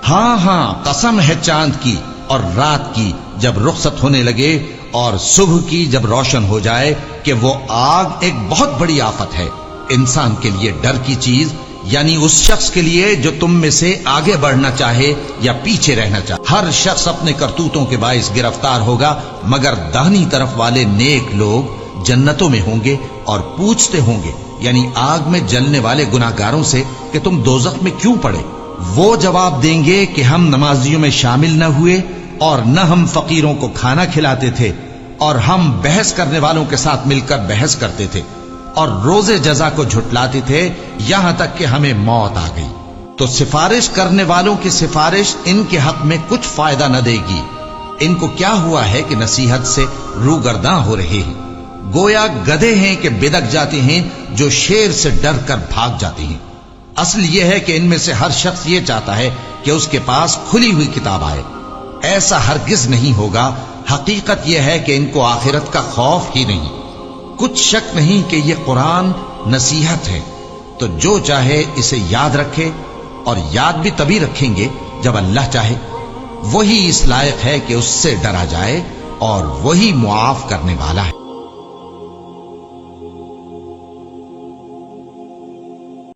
ہاں ہاں قسم ہے چاند کی اور رات کی جب رخصت ہونے لگے اور صبح کی جب روشن ہو جائے کہ وہ آگ ایک بہت بڑی آفت ہے انسان کے لیے ڈر کی چیز، یعنی اس شخص کے لیے جو تم میں سے آگے بڑھنا چاہے یا پیچھے رہنا چاہے۔ ہر شخص اپنے کرتوتوں کے باعث گرفتار ہوگا، مگر داہنی طرف والے نیک لوگ جنتوں میں ہوں گے اور پوچھتے ہوں گے، یعنی آگ میں جلنے والے گناہگاروں سے کہ تم دوزخ میں کیوں پڑے؟ وہ جواب دیں گے کہ ہم نمازیوں میں شامل نہ ہوئے اور نہ ہم فقیروں کو کھانا کھلاتے تھے اور ہم بحث کرنے والوں کے ساتھ مل کر بحث کرتے تھے اور روز جزا کو جھٹلاتے تھے یہاں تک کہ ہمیں موت آ گئی۔ تو سفارش کرنے والوں کی سفارش ان کے حق میں کچھ فائدہ نہ دے گی۔ ان کو کیا ہوا ہے کہ نصیحت سے روگرداں ہو رہے ہیں، گویا گدھے ہیں کہ بدک جاتے ہیں جو شیر سے ڈر کر بھاگ جاتے ہیں۔ اصل یہ ہے کہ ان میں سے ہر شخص یہ چاہتا ہے کہ اس کے پاس کھلی ہوئی کتاب آئے، ایسا ہرگز نہیں ہوگا۔ حقیقت یہ ہے کہ ان کو آخرت کا خوف ہی نہیں۔ کچھ شک نہیں کہ یہ قرآن نصیحت ہے، تو جو چاہے اسے یاد رکھے، اور یاد بھی تبھی رکھیں گے جب اللہ چاہے۔ وہی اس لائق ہے کہ اس سے ڈرا جائے اور وہی معاف کرنے والا ہے۔